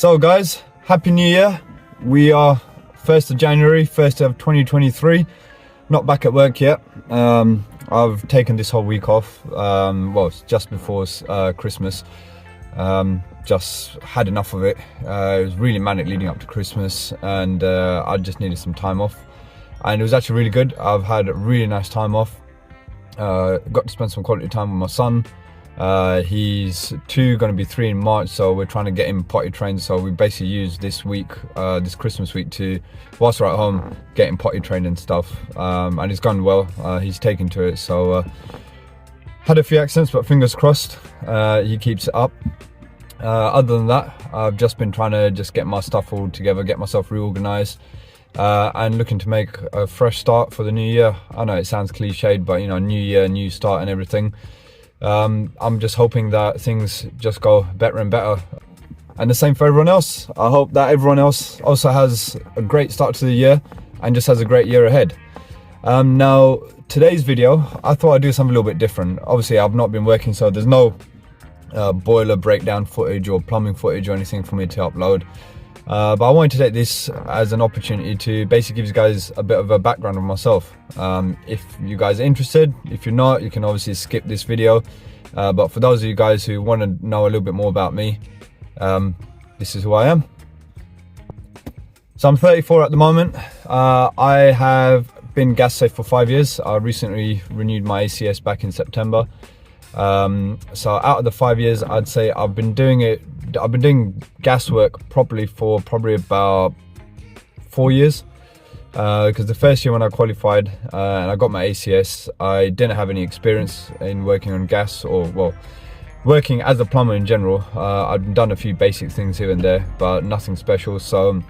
So guys, Happy New Year. We are 1st of January, 1st of 2023. Not back at work yet. I've taken this whole week off. Well, it's just before Christmas. Just had enough of it. It was really manic leading up to Christmas, and I just needed some time off. And it was actually really good. I've had a really nice time off. Got to spend some quality time with my son. He's 2, going to be 3 in March, so we're trying to get him potty trained. So we basically used this week, this Christmas week, to, whilst we're at home, get him potty trained and stuff. And it's gone well. He's taken to it, so had a few accidents, but fingers crossed he keeps it up. Other than that, I've just been trying to just get my stuff all together, get myself reorganized, and looking to make a fresh start for the new year. I know it sounds cliched, but you know, new year, new start and everything. I'm just hoping that things just go better and better, and the same for everyone else. I hope that everyone else also has a great start to the year and just has a great year ahead. Now, today's video, I thought I'd do something a little bit different. Obviously, I've not been working, so there's no boiler breakdown footage or plumbing footage or anything for me to upload. But I wanted to take this as an opportunity to basically give you guys a bit of a background of myself. If you guys are interested, if you're not, you can obviously skip this video. But for those of you guys who want to know a little bit more about me, this is who I am. So I'm 34 at the moment. I have been gas safe for 5 years. I recently renewed my ACS back in September. So out of the 5 years, I'd say I've been doing gas work properly for probably about 4 years, because the first year when I qualified and I got my ACS, I didn't have any experience in working on gas, or well, working as a plumber in general. I'd done a few basic things here and there, but nothing special. So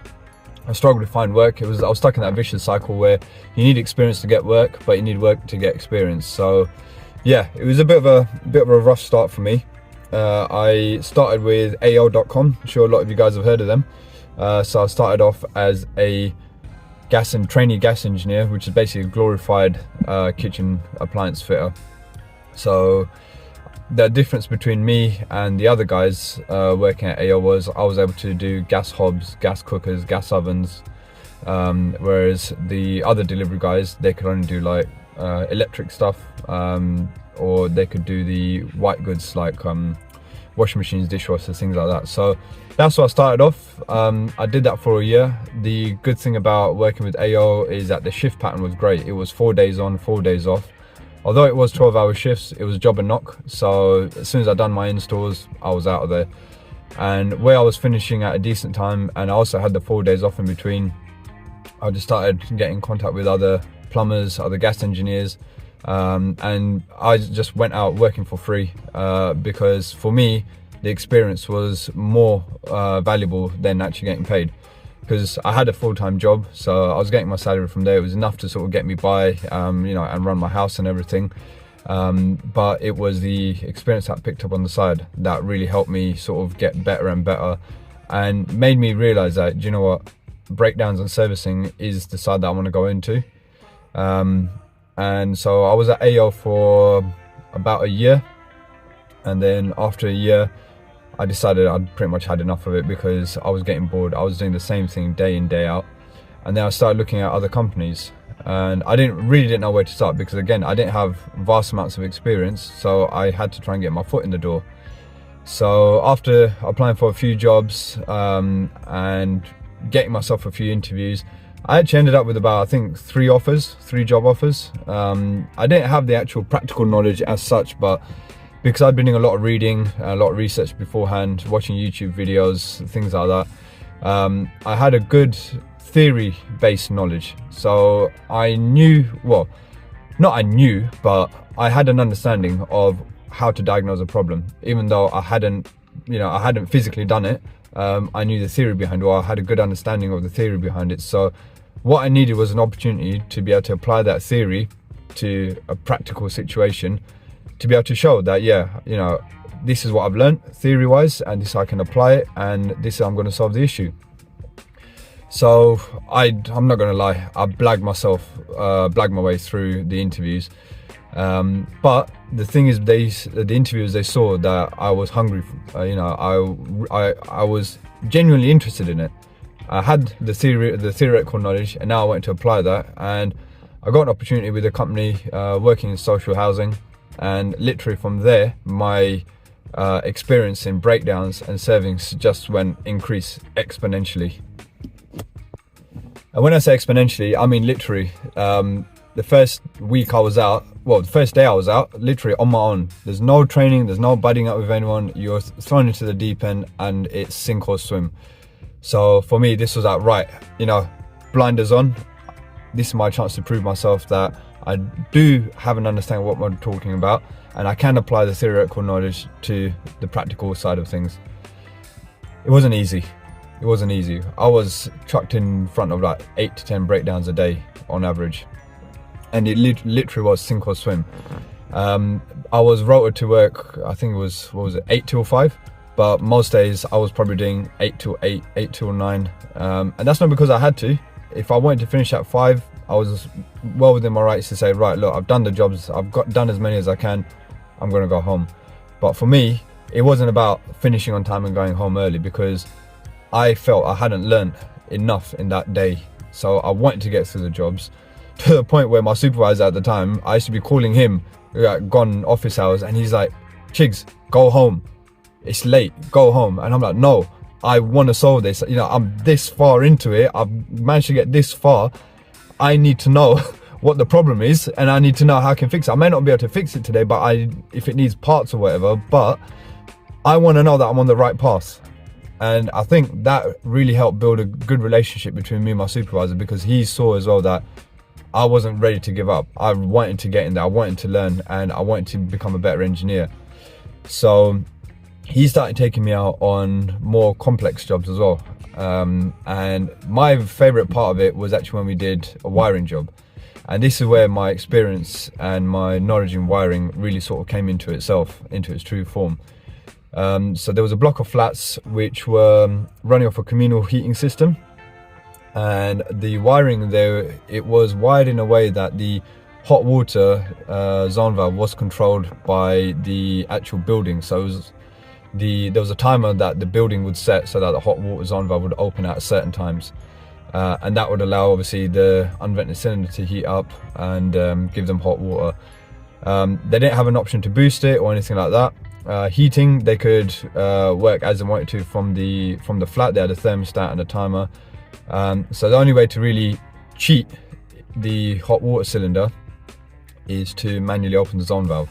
I struggled to find work. I was stuck in that vicious cycle where you need experience to get work, but you need work to get experience. So yeah, it was a bit of a rough start for me. I started with AO.com. I'm sure a lot of you guys have heard of them. So I started off as a trainee gas engineer, which is basically a glorified kitchen appliance fitter. So the difference between me and the other guys working at AO was I was able to do gas hobs, gas cookers, gas ovens, whereas the other delivery guys, they could only do like electric stuff, or they could do the white goods like washing machines, dishwashers, things like that. So that's what I started off. I did that for a year. The good thing about working with AO is that the shift pattern was great. It was 4 days on, 4 days off. Although it was 12-hour shifts, it was job and knock. So as soon as I'd done my installs, I was out of there. And where I was finishing at a decent time, and I also had the 4 days off in between, I just started getting in contact with other plumbers, other gas engineers, and I just went out working for free, because for me the experience was more valuable than actually getting paid, because I had a full-time job, so I was getting my salary from there. It was enough to sort of get me by, you know, and run my house and everything, but it was the experience that I picked up on the side that really helped me sort of get better and better, and made me realize that, do you know what, breakdowns and servicing is the side that I want to go into. And so I was at AO for about a year, and then after a year I decided I'd pretty much had enough of it, because I was getting bored. I was doing the same thing day in, day out, and then I started looking at other companies, and I really didn't know where to start, because again, I didn't have vast amounts of experience, so I had to try and get my foot in the door. So after applying for a few jobs and getting myself a few interviews, I actually ended up with about, I think, 3 job offers. I didn't have the actual practical knowledge as such, but because I'd been doing a lot of reading, a lot of research beforehand, watching YouTube videos, things like that, I had a good theory-based knowledge. So I knew, well, not I knew, but I had an understanding of how to diagnose a problem. Even though I hadn't physically done it, I knew the theory behind it, or I had a good understanding of the theory behind it. So what I needed was an opportunity to be able to apply that theory to a practical situation, to be able to show that, yeah, you know, this is what I've learned theory wise, and this I can apply it, and this I'm going to solve the issue. So I'm not gonna lie, I blagged my way through the interviews. But the thing is, the interviewers, they saw that I was hungry. I was genuinely interested in it. I had the theoretical knowledge, and now I went to apply that. And I got an opportunity with a company working in social housing, and literally from there, my experience in breakdowns and servings just increased exponentially. And when I say exponentially, I mean literally. The first week I was out, the first day I was out, literally on my own. There's no training, there's no budding up with anyone. You're thrown into the deep end and it's sink or swim. So for me, this was like, right, blinders on. This is my chance to prove myself that I do have an understanding of what I'm talking about, and I can apply the theoretical knowledge to the practical side of things. It wasn't easy. It wasn't easy. I was chucked in front of like 8 to 10 breakdowns a day on average. And it literally was sink or swim. I was rotated to work, I think it was, 8 till 5? But most days I was probably doing 8 till 8, 8 till 9. And that's not because I had to. If I wanted to finish at 5, I was well within my rights to say, right, look, I've done the jobs, I've done as many as I can, I'm gonna go home. But for me, it wasn't about finishing on time and going home early, because I felt I hadn't learned enough in that day. So I wanted to get through the jobs, to the point where my supervisor at the time, I used to be calling him, gone office hours, and he's like, Chigs, go home. It's late, go home. And I'm like, no, I want to solve this. I'm this far into it. I've managed to get this far. I need to know what the problem is, and I need to know how I can fix it. I may not be able to fix it today, but if it needs parts or whatever, but I want to know that I'm on the right path. And I think that really helped build a good relationship between me and my supervisor, because he saw as well that I wasn't ready to give up. I wanted to get in there, I wanted to learn, and I wanted to become a better engineer. So he started taking me out on more complex jobs as well. And my favorite part of it was actually when we did a wiring job. And this is where my experience and my knowledge in wiring really sort of came into its true form. So there was a block of flats which were running off a communal heating system. And the wiring there, it was wired in a way that the hot water zone valve was controlled by the actual building. So there was a timer that the building would set so that the hot water zone valve would open at certain times, and that would allow obviously the unvented cylinder to heat up and give them hot water. They didn't have an option to boost it or anything like that. Heating, they could work as they wanted to from the flat. They had a thermostat and a timer. So the only way to really cheat the hot water cylinder is to manually open the zone valve.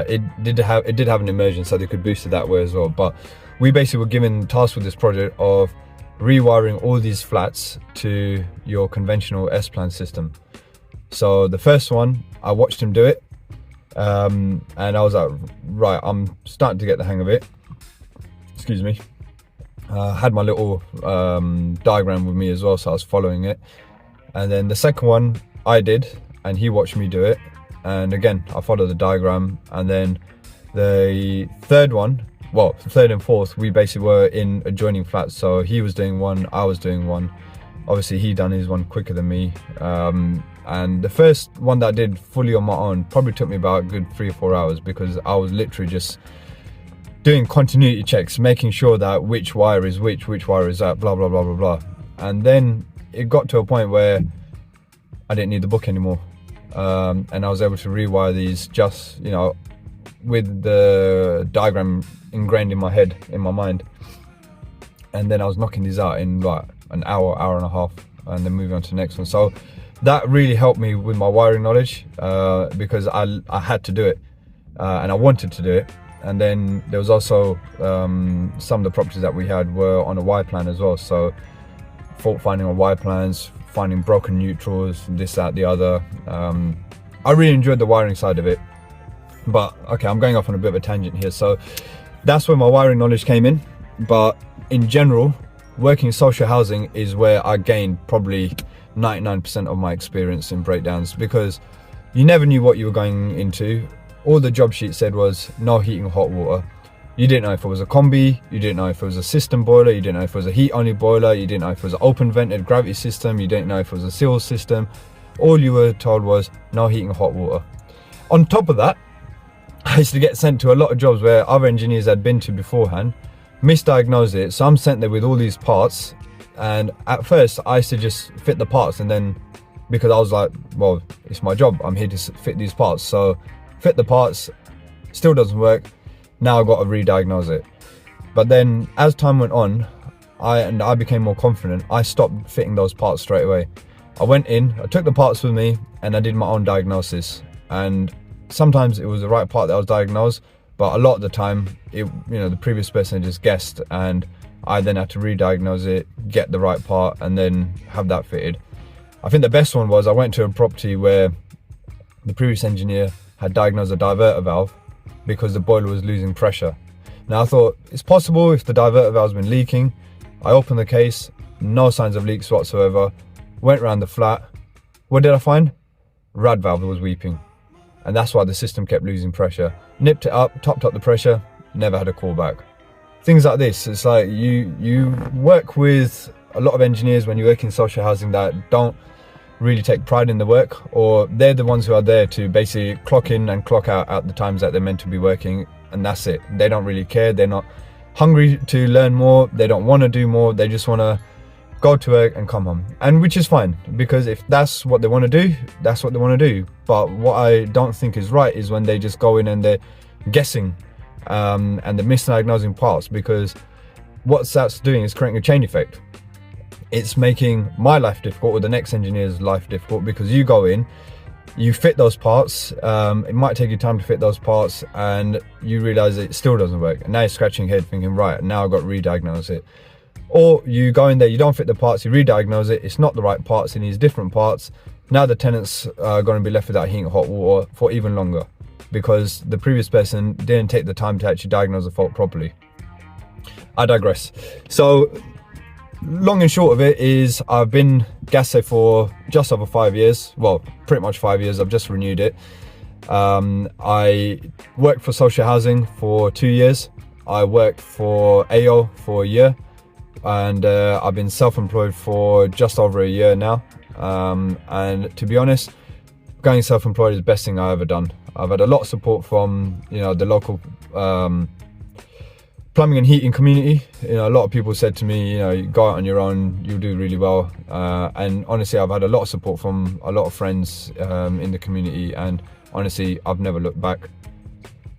It did have an immersion, so they could boost it that way as well. But we basically were given tasked with this project of rewiring all these flats to your conventional S-plan system. So the first one, I watched him do it, and I was like, right, I'm starting to get the hang of it. Excuse me. Had my little diagram with me as well, so I was following it. And then the second one I did, and he watched me do it, and again I followed the diagram. And then the third one, third and fourth, we basically were in adjoining flats, so he was doing one, I was doing one. Obviously he done his one quicker than me, and the first one that I did fully on my own probably took me about a good 3 or 4 hours, because I was literally just doing continuity checks, making sure that which wire is which wire is that, blah blah blah blah blah. And then it got to a point where I didn't need the book anymore, and I was able to rewire these just with the diagram ingrained in my head, in my mind. And then I was knocking these out in like an hour and a half, and then moving on to the next one. So that really helped me with my wiring knowledge, because I had to do it, and I wanted to do it. And then there was also some of the properties that we had were on a Y plan as well. So fault finding on Y plans, finding broken neutrals, this, that, the other. I really enjoyed the wiring side of it. But okay, I'm going off on a bit of a tangent here. So that's where my wiring knowledge came in. But in general, working in social housing is where I gained probably 99% of my experience in breakdowns, because you never knew what you were going into. All the job sheet said was no heating hot water. You didn't know if it was a combi, you didn't know if it was a system boiler, you didn't know if it was a heat only boiler, you didn't know if it was an open vented gravity system, you didn't know if it was a seal system. All you were told was no heating hot water. On top of that, I used to get sent to a lot of jobs where other engineers had been to beforehand, misdiagnosed it, so I'm sent there with all these parts, and at first I used to just fit the parts, and then because I was like, well, it's my job, I'm here to fit these parts, so fit the parts, still doesn't work. Now I've got to re-diagnose it. But then as time went on, I became more confident. I stopped fitting those parts straight away. I went in, I took the parts with me, and I did my own diagnosis. And sometimes it was the right part that I was diagnosed, but a lot of the time, the previous person just guessed, and I then had to re-diagnose it, get the right part, and then have that fitted. I think the best one was I went to a property where the previous engineer had diagnosed a diverter valve because the boiler was losing pressure. Now I thought, it's possible if the diverter valve's been leaking. I opened the case, no signs of leaks whatsoever. Went around the flat. What did I find? Rad valve was weeping. And that's why the system kept losing pressure. Nipped it up, topped up the pressure, never had a call back. Things like this, it's like you work with a lot of engineers when you work in social housing that don't really take pride in the work, or they're the ones who are there to basically clock in and clock out at the times that they're meant to be working, and that's it. They don't really care, they're not hungry to learn more, they don't want to do more, they just want to go to work and come home. And which is fine, because if that's what they want to do, that's what they want to do. But what I don't think is right is when they just go in and they're guessing and they're misdiagnosing parts, because what that's doing is creating a chain effect. It's making my life difficult, or the next engineer's life difficult, because you go in, you fit those parts, it might take you time to fit those parts, and you realize it still doesn't work, and now you're scratching your head thinking, right, now I've got to re-diagnose it. Or you go in there, you don't fit the parts, you re-diagnose it, it's not the right parts, it needs different parts. Now the tenants are going to be left without heating hot water for even longer, because the previous person didn't take the time to actually diagnose the fault properly. I digress. So long and short of it is, I've been gas safe for just over 5 years. Well, pretty much 5 years. I've just renewed it. I worked for social housing for 2 years. I worked for AO for a year, and I've been self-employed for just over a year now. And to be honest, going self-employed is the best thing I've ever done. I've had a lot of support from the local plumbing and heating community. A lot of people said to me, you go out on your own, you'll do really well. And honestly, I've had a lot of support from a lot of friends in the community, and honestly, I've never looked back.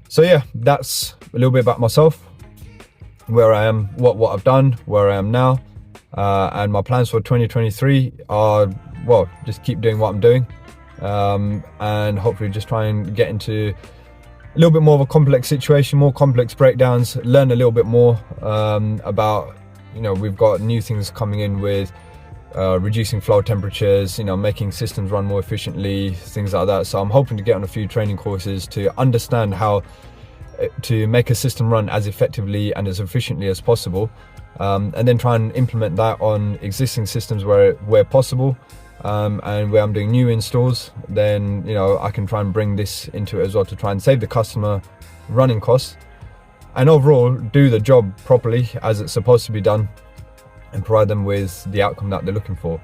So yeah, that's a little bit about myself, where I am, what I've done, where I am now, and my plans for 2023 are, well, just keep doing what I'm doing, and hopefully just try and get into a little bit more of a complex situation, more complex breakdowns, learn a little bit more about, we've got new things coming in with reducing flow temperatures, making systems run more efficiently, things like that. So I'm hoping to get on a few training courses to understand how to make a system run as effectively and as efficiently as possible, and then try and implement that on existing systems where possible. And where I'm doing new installs, then I can try and bring this into it as well, to try and save the customer running costs, and overall do the job properly as it's supposed to be done, and provide them with the outcome that they're looking for.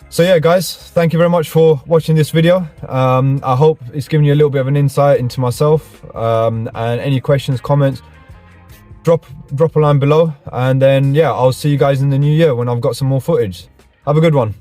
So yeah guys, thank you very much for watching this video. I hope it's given you a little bit of an insight into myself, and any questions, comments, drop a line below, and then yeah, I'll see you guys in the new year when I've got some more footage. Have a good one.